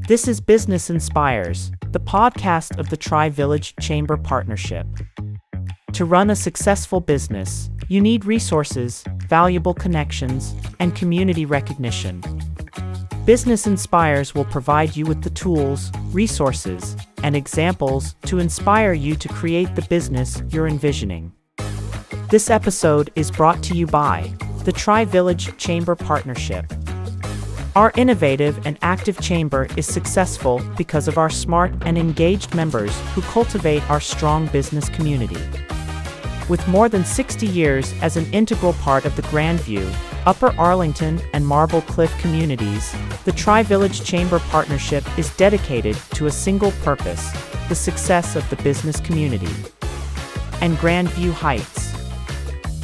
This is Business Inspires, the podcast of the Tri-Village Chamber Partnership. To run a successful business, you need resources, valuable connections, and community recognition. Business Inspires will provide you with the tools, resources, and examples to inspire you to create the business you're envisioning. This episode is brought to you by the Tri-Village Chamber Partnership. Our innovative and active chamber is successful because of our smart and engaged members who cultivate our strong business community. With more than 60 years as an integral part of the Grandview, Upper Arlington, and Marble Cliff communities, the Tri-Village Chamber Partnership is dedicated to a single purpose: the success of the business community. And Grandview Heights.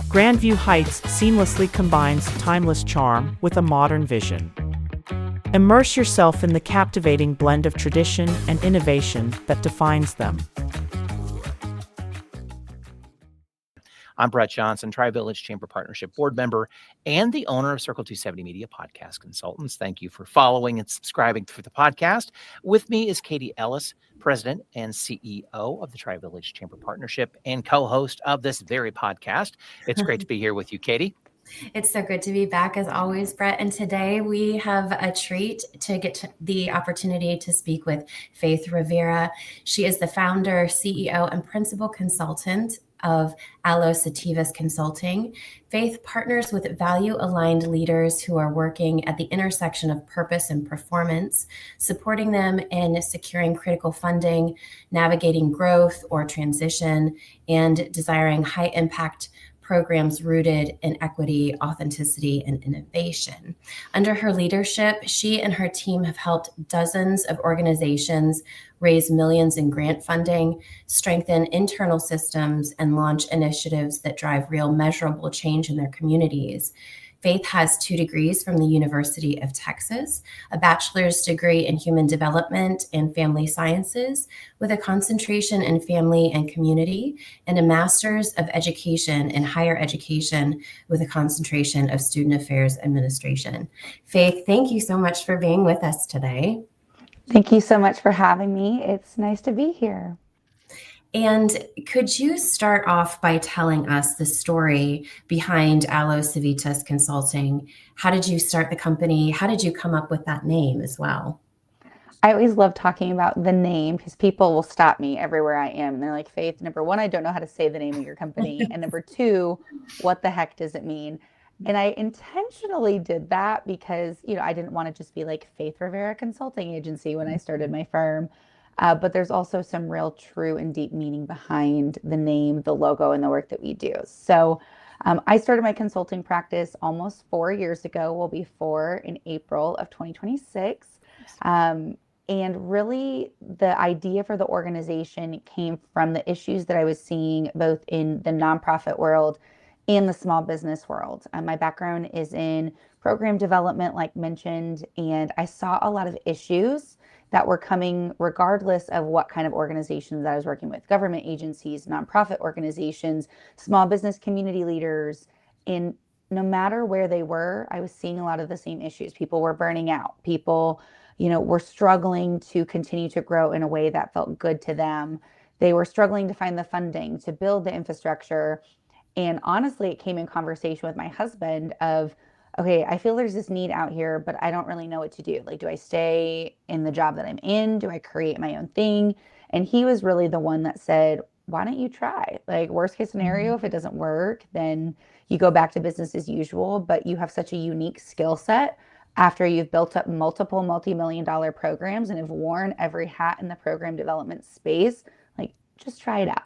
Grandview Heights seamlessly combines timeless charm with a modern vision. Immerse yourself in the captivating blend of tradition and innovation that defines them. I'm Brett Johnson, Tri-Village Chamber Partnership Board Member and the owner of Circle 270 Media Podcast Consultants. Thank you for following and subscribing to the podcast. With me is Katie Ellis, President and CEO of the Tri-Village Chamber Partnership and co-host of this very podcast. It's great to be here with you, Katie. It's so good to be back as always, Brett. And today we have a treat to get the opportunity to speak with Faith Rivera. She is the founder, CEO, and principal consultant of Alo Civitas Consulting. Faith partners with value-aligned leaders who are working at the intersection of purpose and performance, supporting them in securing critical funding, navigating growth or transition, and desiring high-impact programs rooted in equity, authenticity, and innovation. Under her leadership, she and her team have helped dozens of organizations raise millions in grant funding, strengthen internal systems, and launch initiatives that drive real measurable change in their communities. Faith has 2 degrees from the University of Texas, a bachelor's degree in human development and family sciences with a concentration in family and community, and a master's of education in higher education with a concentration of student affairs administration. Faith, thank you so much for being with us today. Thank you so much for having me. It's nice to be here. And could you start off by telling us the story behind Alo Civitas Consulting? How did you start the company? How did you come up with that name as well? I always love talking about the name because people will stop me everywhere I am. And they're like, Faith, number 1, I don't know how to say the name of your company. And number 2, what the heck does it mean? And I intentionally did that because, I didn't want to just be like Faith Rivera Consulting Agency when I started my firm. But there's also some real true and deep meaning behind the name, the logo, and the work that we do. So I started my consulting practice almost 4 years ago. Will be 4 in April of 2026. And really the idea for the organization came from the issues that I was seeing both in the nonprofit world and the small business world. My background is in program development, like mentioned, and I saw a lot of issues that were coming regardless of what kind of organizations I was working with: government agencies, nonprofit organizations, small business community leaders. And no matter where they were, I was seeing a lot of the same issues. People were burning out. People, were struggling to continue to grow in a way that felt good to them. They were struggling to find the funding to build the infrastructure. And honestly, it came in conversation with my husband of, okay, I feel there's this need out here, but I don't really know what to do. Like, do I stay in the job that I'm in? Do I create my own thing? And he was really the one that said, why don't you try? Like, worst case scenario, if it doesn't work, then you go back to business as usual, but you have such a unique skill set after you've built up multiple multi-million-dollar programs and have worn every hat in the program development space. Like, just try it out.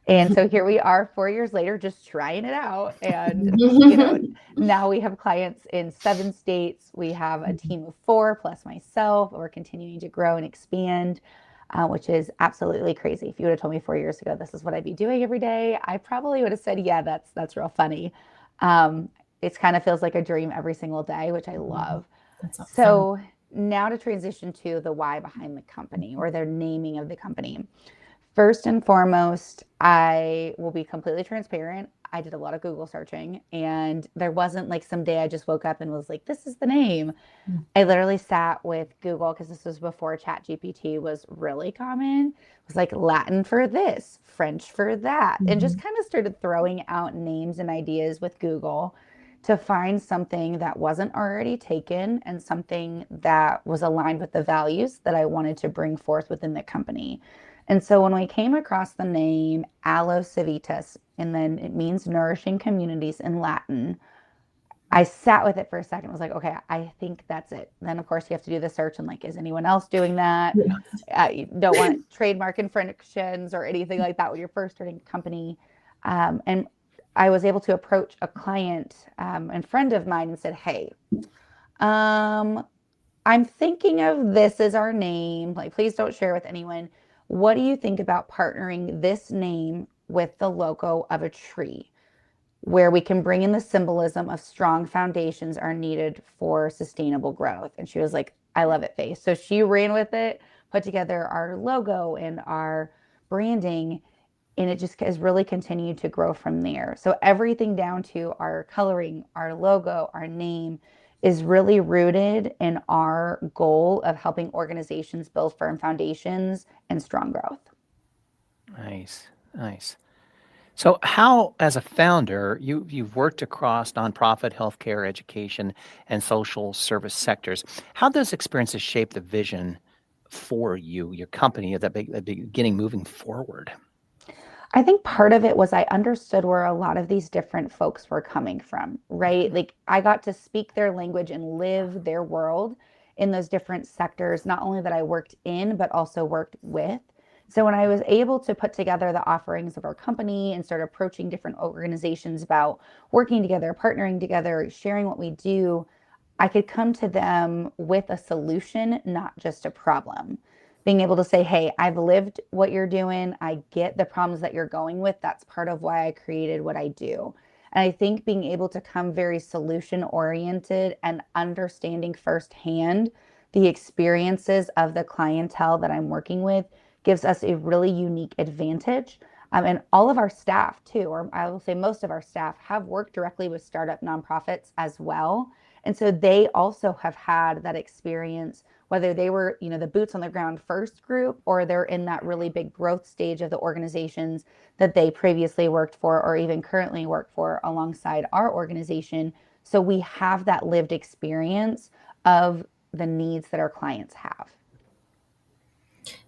And so here we are 4 years later, just trying it out. And, now we have clients in 7 states. We have a team of 4 plus myself. We're continuing to grow and expand, which is absolutely crazy. If you would have told me 4 years ago, this is what I'd be doing every day, I probably would have said, yeah, that's real funny. It kind of feels like a dream every single day, which I love. That's awesome. So now to transition to the why behind the company, or the naming of the company. First and foremost, I will be completely transparent. I did a lot of Google searching, and there wasn't like some day I just woke up and was like, this is the name. I literally sat with Google, because this was before ChatGPT was really common. It was like Latin for this, French for that, and just kind of started throwing out names and ideas with Google to find something that wasn't already taken and something that was aligned with the values that I wanted to bring forth within the company. And so when we came across the name Alo Civitas, and then it means nourishing communities in Latin, I sat with it for a second. I was like, okay, I think that's it. Then, of course, you have to do the search and like, is anyone else doing that? You don't want trademark infractions or anything like that when you're first starting a company. And I was able to approach a client and friend of mine and said, hey, I'm thinking of this as our name. Like, please don't share with anyone. What do you think about partnering this name with the logo of a tree, where we can bring in the symbolism of strong foundations are needed for sustainable growth? And she was like, I love it, Faith. So she ran with it, put together our logo and our branding, and it just has really continued to grow from there. So everything down to our coloring, our logo, our name is really rooted in our goal of helping organizations build firm foundations and strong growth. Nice, nice. So how, as a founder, you've worked across nonprofit, healthcare, education, and social service sectors. How does experiences shape the vision for you, your company, at the beginning moving forward? I think part of it was I understood where a lot of these different folks were coming from, right? Like I got to speak their language and live their world in those different sectors, not only that I worked in, but also worked with. So when I was able to put together the offerings of our company and start approaching different organizations about working together, partnering together, sharing what we do, I could come to them with a solution, not just a problem. Being able to say, hey, I've lived what you're doing. I get the problems that you're going with. That's part of why I created what I do. And I think being able to come very solution oriented and understanding firsthand the experiences of the clientele that I'm working with gives us a really unique advantage. And all of our staff too, or I will say most of our staff, have worked directly with startup nonprofits as well. And so they also have had that experience, whether they were, the boots on the ground first group, or they're in that really big growth stage of the organizations that they previously worked for, or even currently work for alongside our organization. So we have that lived experience of the needs that our clients have.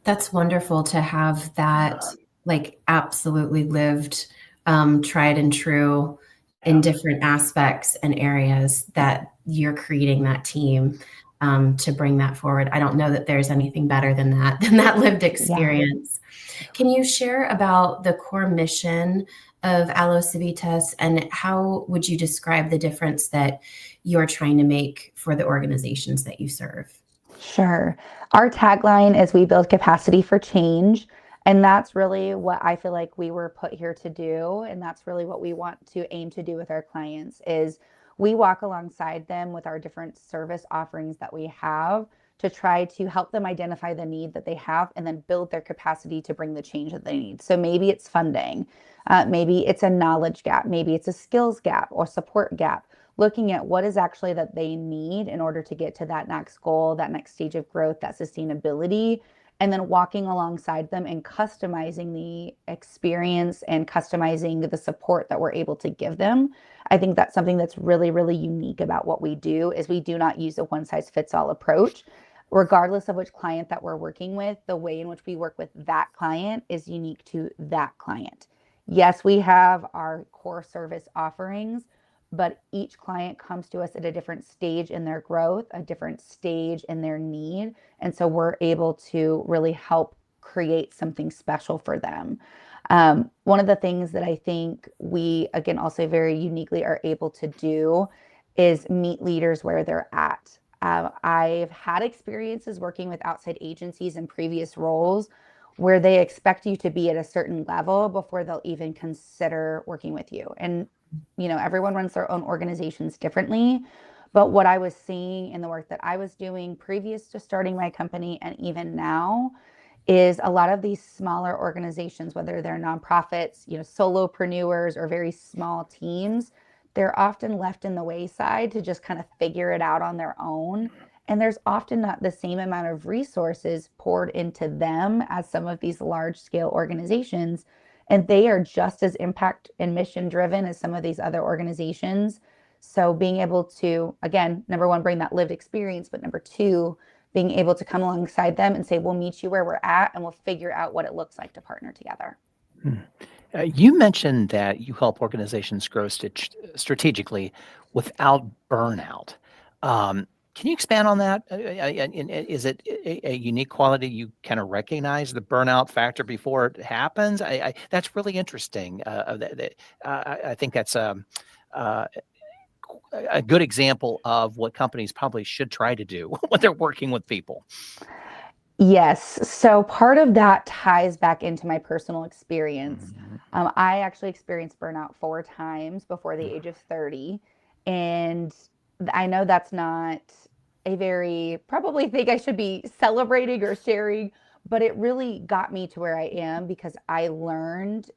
That's wonderful to have that, like, absolutely lived, tried and true in different aspects and areas that you're creating that team to bring that forward. I don't know that there's anything better than that lived experience. Yeah. Can you share about the core mission of Alo Civitas, and how would you describe the difference that you're trying to make for the organizations that you serve? Sure. Our tagline is we build capacity for change. And that's really what I feel like we were put here to do. And that's really what we want to aim to do with our clients is we walk alongside them with our different service offerings that we have to try to help them identify the need that they have and then build their capacity to bring the change that they need. So maybe it's funding, maybe it's a knowledge gap, maybe it's a skills gap or support gap. Looking at what is actually that they need in order to get to that next goal, that next stage of growth, that sustainability, and then walking alongside them and customizing the experience and customizing the support that we're able to give them. I think that's something that's really, really unique about what we do is we do not use a one-size-fits-all approach. Regardless of which client that we're working with, the way in which we work with that client is unique to that client. Yes, we have our core service offerings, but each client comes to us at a different stage in their growth, a different stage in their need. And so we're able to really help create something special for them. One of the things that I think we, again, also very uniquely are able to do is meet leaders where they're at. I've had experiences working with outside agencies in previous roles where they expect you to be at a certain level before they'll even consider working with you. And everyone runs their own organizations differently. But what I was seeing in the work that I was doing previous to starting my company and even now is a lot of these smaller organizations, whether they're nonprofits, solopreneurs or very small teams, they're often left in the wayside to just kind of figure it out on their own. And there's often not the same amount of resources poured into them as some of these large scale organizations. And they are just as impact and mission driven as some of these other organizations. So being able to, again, number one, bring that lived experience, but number two, being able to come alongside them and say, we'll meet you where we're at and we'll figure out what it looks like to partner together. You mentioned that you help organizations grow strategically without burnout. Can you expand on that? Is it a unique quality you kind of recognize the burnout factor before it happens? That's really interesting. I think that's a good example of what companies probably should try to do when they're working with people. Yes. So part of that ties back into my personal experience. I actually experienced burnout 4 times before the age of 30. And I know that's not a very probably thing I should be celebrating or sharing, but it really got me to where I am because I learned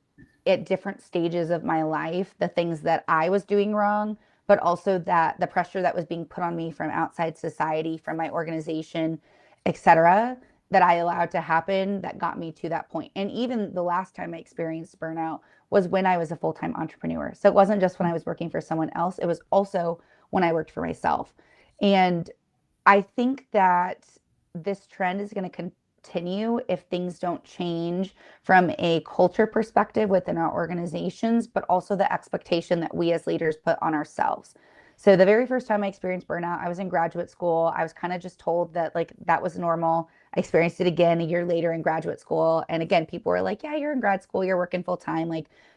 at different stages of my life the things that I was doing wrong, but also that the pressure that was being put on me from outside society, from my organization, etc., that I allowed to happen that got me to that point. And even the last time I experienced burnout was when I was a full-time entrepreneur. So it wasn't just when I was working for someone else, it was also when I worked for myself. And I think that this trend is going to continue if things don't change from a culture perspective within our organizations, but also the expectation that we as leaders put on ourselves. So the very first time I experienced burnout, I was in graduate school. I was kind of just told that that was normal. I experienced it again a year later in graduate school. And again, people were like, yeah, you're in grad school, you're working full time.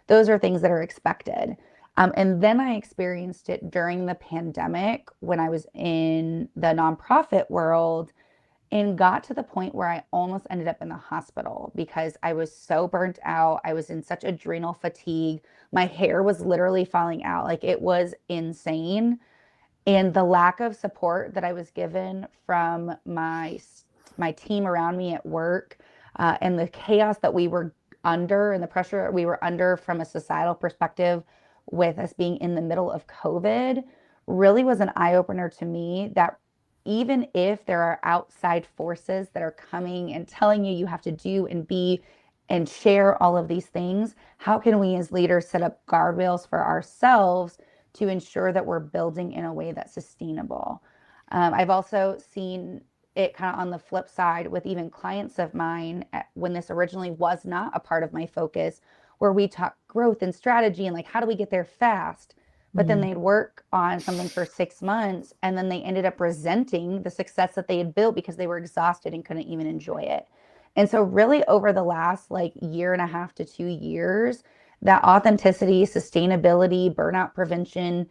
Those are things that are expected. And then I experienced it during the pandemic when I was in the nonprofit world and got to the point where I almost ended up in the hospital because I was so burnt out. I was in such adrenal fatigue. My hair was literally falling out. It was insane. And the lack of support that I was given from my team around me at work and the chaos that we were under and the pressure we were under from a societal perspective with us being in the middle of COVID really was an eye-opener to me that even if there are outside forces that are coming and telling you have to do and be and share all of these things, how can we as leaders set up guardrails for ourselves to ensure that we're building in a way that's sustainable? I've also seen it kind of on the flip side with even clients of mine when this originally was not a part of my focus, where we talk growth and strategy and how do we get there fast? But then they'd work on something for 6 months and then they ended up resenting the success that they had built because they were exhausted and couldn't even enjoy it. And so really over the last year and a half to 2 years, that authenticity, sustainability, burnout prevention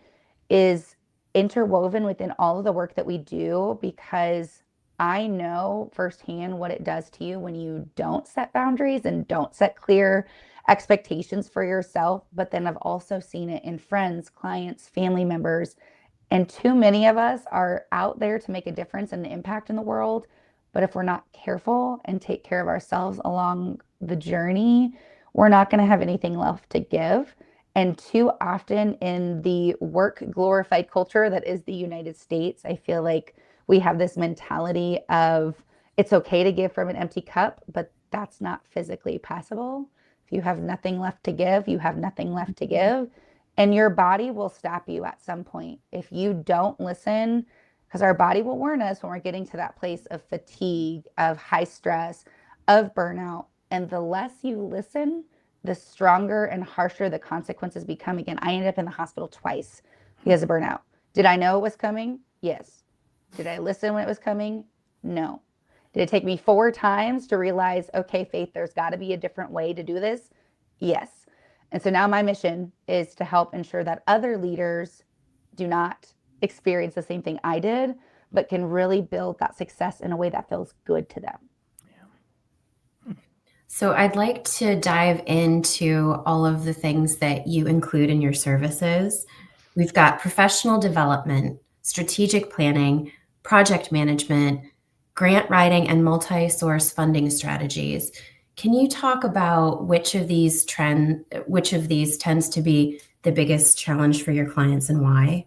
is interwoven within all of the work that we do because I know firsthand what it does to you when you don't set boundaries and don't set clear expectations for yourself. But then I've also seen it in friends, clients, family members, and too many of us are out there to make a difference and an impact in the world. But if we're not careful and take care of ourselves along the journey, we're not going to have anything left to give. And too often in the work glorified culture that is the United States, I feel like we have this mentality of it's okay to give from an empty cup, but that's not physically possible. If you have nothing left to give, you have nothing left to give. And your body will stop you at some point. If you don't listen, because our body will warn us when we're getting to that place of fatigue, of high stress, of burnout. And the less you listen, the stronger and harsher the consequences become. Again, I ended up in the hospital twice because of burnout. Did I know it was coming? Yes. Did I listen when it was coming? No. Did it take me 4 times to realize, okay, Faith, there's got to be a different way to do this? Yes. And so now my mission is to help ensure that other leaders do not experience the same thing I did, but can really build that success in a way that feels good to them. So I'd like to dive into all of the things that you include in your services. We've got professional development, strategic planning, project management, grant writing, and multi-source funding strategies. Can you talk about which of these tends to be the biggest challenge for your clients and why?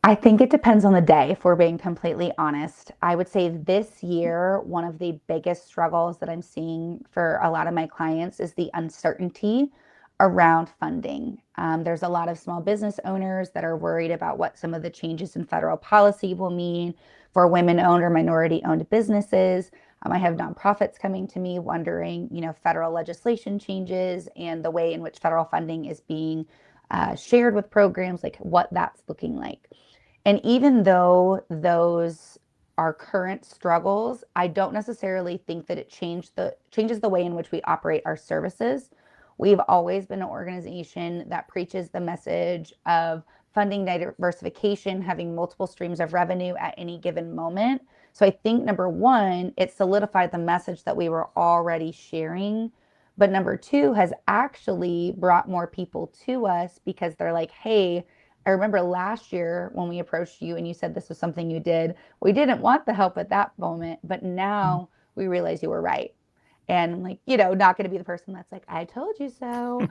I think it depends on the day, if we're being completely honest. I would say this year, one of the biggest struggles that I'm seeing for a lot of my clients is the uncertainty around funding. There's a lot of small business owners that are worried about what some of the changes in federal policy will mean for women-owned or minority-owned businesses. I have nonprofits coming to me wondering, federal legislation changes and the way in which federal funding is being shared with programs, like what that's looking like. And even though those are current struggles, I don't necessarily think that it changes the way in which we operate our services. We've always been an organization that preaches the message of funding diversification, having multiple streams of revenue at any given moment. So I think number one, it solidified the message that we were already sharing. But number two has actually brought more people to us because they're like, hey, I remember last year when we approached you and you said this was something you did. We didn't want the help at that moment, but now we realize you were right. And I'm like, not going to be the person that's like, I told you so.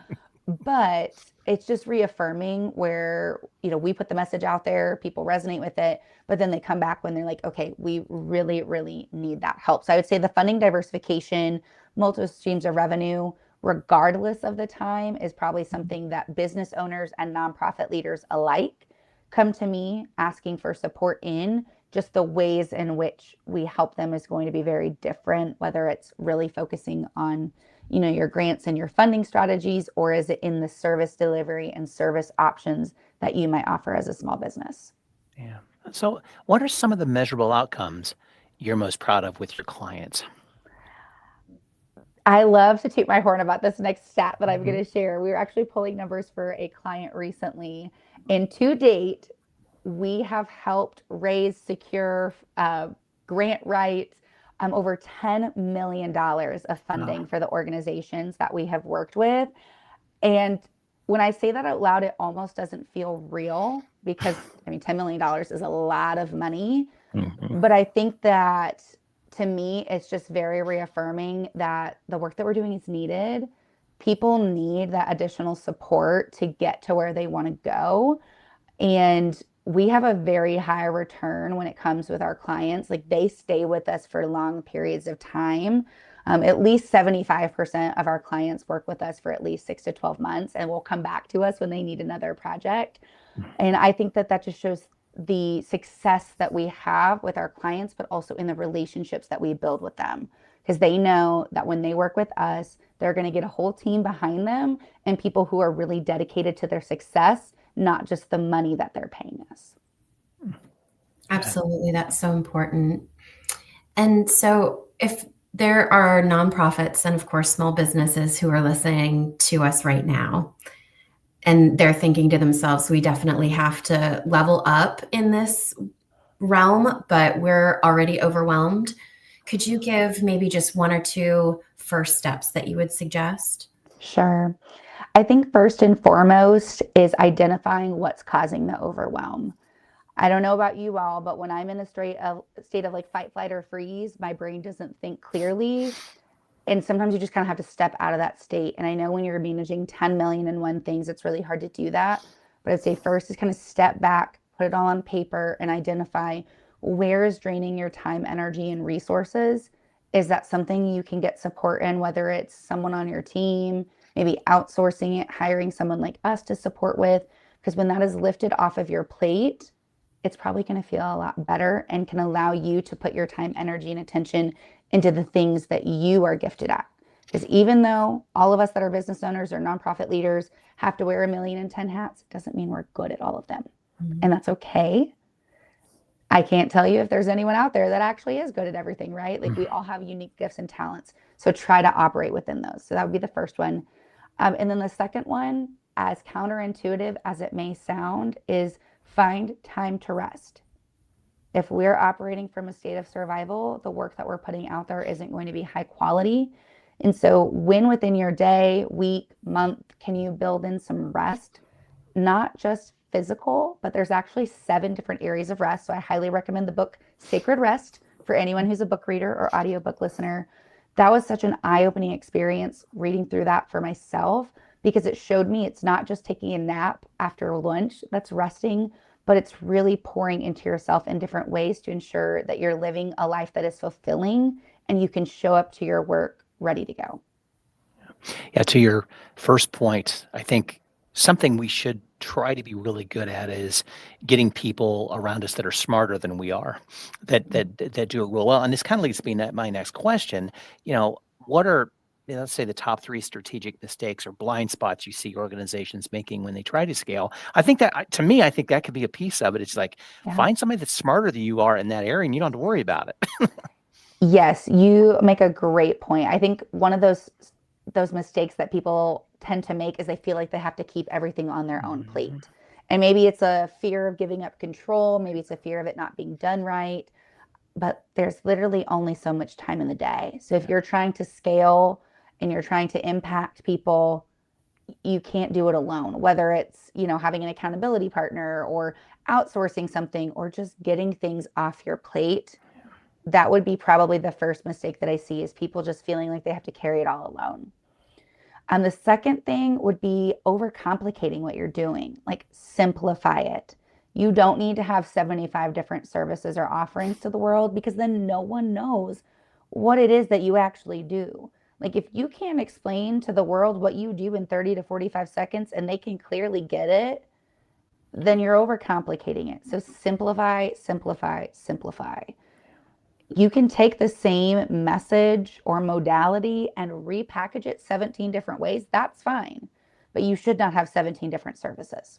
But it's just reaffirming where, we put the message out there, people resonate with it, but then they come back when they're like, okay, we really, really need that help. So I would say the funding diversification, multiple streams of revenue, regardless of the time, is probably something that business owners and nonprofit leaders alike come to me asking for support in. Just the ways in which we help them is going to be very different, whether it's really focusing on, your grants and your funding strategies, or is it in the service delivery and service options that you might offer as a small business? Yeah. So what are some of the measurable outcomes you're most proud of with your clients? I love to toot my horn about this next stat that I'm going to share. We were actually pulling numbers for a client recently, and to date, we have helped secure grant write over $10 million of funding for the organizations that we have worked with. And when I say that out loud, it almost doesn't feel real because, $10 million is a lot of money. But I think that to me, it's just very reaffirming that the work that we're doing is needed. People need that additional support to get to where they want to go. And we have a very high return when it comes with our clients. Like, they stay with us for long periods of time. At least 75% of our clients work with us for at least 6 to 12 months and will come back to us when they need another project. And I think that just shows the success that we have with our clients, but also in the relationships that we build with them. Because they know that when they work with us, they're going to get a whole team behind them and people who are really dedicated to their success, not just the money that they're paying us. Absolutely. That's so important. And so if there are nonprofits and, of course, small businesses who are listening to us right now, and they're thinking to themselves, we definitely have to level up in this realm, but we're already overwhelmed. Could you give maybe just one or two first steps that you would suggest? Sure. I think first and foremost is identifying what's causing the overwhelm. I don't know about you all, but when I'm in a state of like fight, flight, or freeze, my brain doesn't think clearly. And sometimes you just kind of have to step out of that state. And I know when you're managing 10 million and one things, it's really hard to do that. But I'd say first is kind of step back, put it all on paper, and identify where is draining your time, energy, and resources. Is that something you can get support in, whether it's someone on your team, maybe outsourcing it, hiring someone like us to support with? Because when that is lifted off of your plate, it's probably going to feel a lot better and can allow you to put your time, energy, and attention into the things that you are gifted at. Because even though all of us that are business owners or nonprofit leaders have to wear 1,010 hats, it doesn't mean we're good at all of them. And that's okay. I can't tell you if there's anyone out there that actually is good at everything, right? Like, we all have unique gifts and talents. So try to operate within those. So that would be the first one. And then the second one, as counterintuitive as it may sound, is find time to rest. If we're operating from a state of survival, the work that we're putting out there isn't going to be high quality. And so when within your day, week, month, can you build in some rest? Not just physical, but there's actually 7 different areas of rest. So I highly recommend the book Sacred Rest for anyone who's a book reader or audiobook listener, that was such an eye-opening experience reading through that for myself, because it showed me it's not just taking a nap after lunch that's resting, but it's really pouring into yourself in different ways to ensure that you're living a life that is fulfilling and you can show up to your work ready to go. Yeah, to your first point, I think something we should try to be really good at is getting people around us that are smarter than we are, that do it real well. And this kind of leads me to my next question. What are, let's say, the top 3 strategic mistakes or blind spots you see organizations making when they try to scale? I think that, to me, I think that could be a piece of it. It's like, find somebody that's smarter than you are in that area, and you don't have to worry about it. Yes, you make a great point. I think one of those mistakes that people tend to make is they feel like they have to keep everything on their own plate. And maybe it's a fear of giving up control. Maybe it's a fear of it not being done right. But there's literally only so much time in the day. So if you're trying to scale and you're trying to impact people, you can't do it alone, whether it's, having an accountability partner or outsourcing something or just getting things off your plate. That would be probably the first mistake that I see, is people just feeling like they have to carry it all alone. And the second thing would be overcomplicating what you're doing. Like, simplify it. You don't need to have 75 different services or offerings to the world, because then no one knows what it is that you actually do. Like, if you can't explain to the world what you do in 30 to 45 seconds and they can clearly get it, then you're overcomplicating it. So simplify, simplify, simplify. You can take the same message or modality and repackage it 17 different ways. That's fine. But you should not have 17 different services.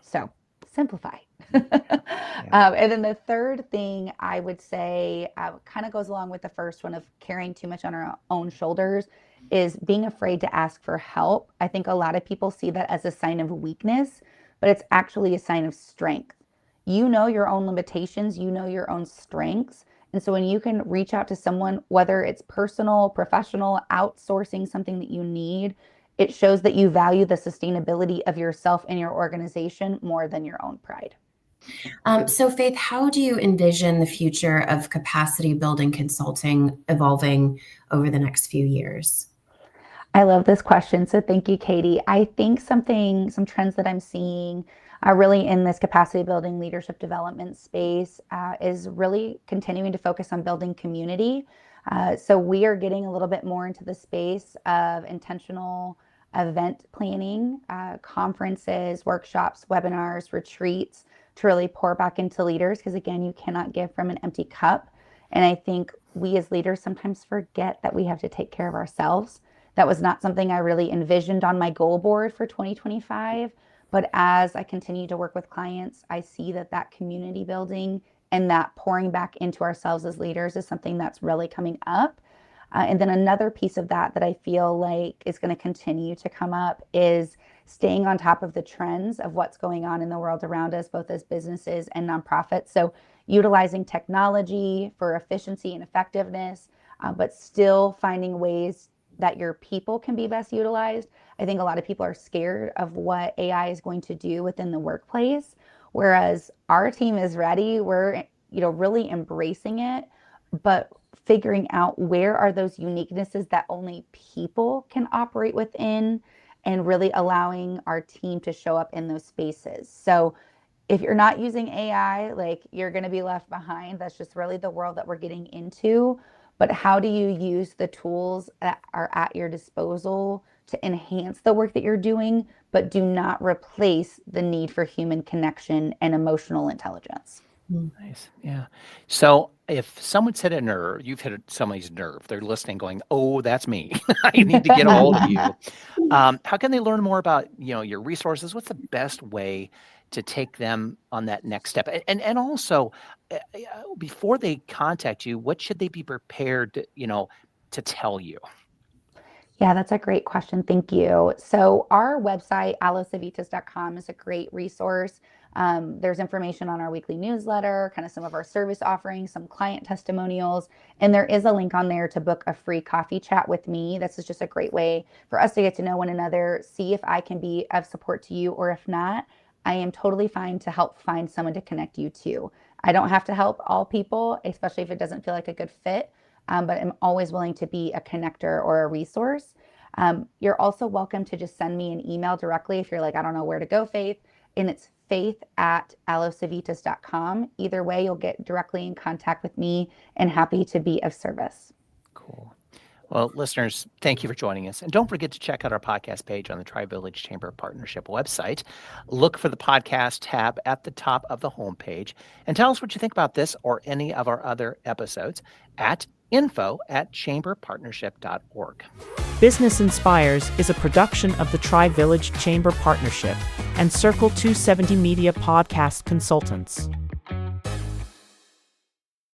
So simplify. And then the third thing I would say kind of goes along with the first one of carrying too much on our own shoulders, is being afraid to ask for help. I think a lot of people see that as a sign of weakness, but it's actually a sign of strength. You know your own limitations, you know your own strengths. And so when you can reach out to someone, whether it's personal, professional, outsourcing something that you need, it shows that you value the sustainability of yourself and your organization more than your own pride. So Faith, how do you envision the future of capacity building consulting evolving over the next few years? I love this question. So thank you, Katie. I think some trends that I'm seeing are really in this capacity building leadership development space is really continuing to focus on building community. So we are getting a little bit more into the space of intentional event planning, conferences, workshops, webinars, retreats, to really pour back into leaders, because again, you cannot give from an empty cup. And I think we as leaders sometimes forget that we have to take care of ourselves. That was not something I really envisioned on my goal board for 2025. But as I continue to work with clients, I see that community building and that pouring back into ourselves as leaders is something that's really coming up. And then another piece of that I feel like is going to continue to come up is staying on top of the trends of what's going on in the world around us, both as businesses and nonprofits. So utilizing technology for efficiency and effectiveness, but still finding ways that your people can be best utilized. I think a lot of people are scared of what AI is going to do within the workplace, whereas our team is ready. We're, really embracing it, but figuring out where are those uniquenesses that only people can operate within, and really allowing our team to show up in those spaces. So if you're not using AI, like, you're going to be left behind. That's just really the world that we're getting into. But how do you use the tools that are at your disposal to enhance the work that you're doing, but do not replace the need for human connection and emotional intelligence? Nice. Yeah. So if someone's hit a nerve, you've hit somebody's nerve, they're listening going, oh, that's me. I need to get a hold of you. How can they learn more about, your resources? What's the best way to take them on that next step? And also, before they contact you, what should they be prepared to tell you? Yeah, that's a great question. Thank you. So our website, allocivitas.com, is a great resource. There's information on our weekly newsletter, kind of some of our service offerings, some client testimonials, and there is a link on there to book a free coffee chat with me. This is just a great way for us to get to know one another, see if I can be of support to you, or if not, I am totally fine to help find someone to connect you to. I don't have to help all people, especially if it doesn't feel like a good fit, but I'm always willing to be a connector or a resource. You're also welcome to just send me an email directly if you're like, I don't know where to go, Faith, and it's faith@allocivitas.com. Either way, you'll get directly in contact with me and happy to be of service. Cool. Well, listeners, thank you for joining us. And don't forget to check out our podcast page on the Tri-Village Chamber Partnership website. Look for the podcast tab at the top of the homepage and tell us what you think about this or any of our other episodes at info@chamberpartnership.org. Business Inspires is a production of the Tri-Village Chamber Partnership and Circle 270 Media Podcast Consultants.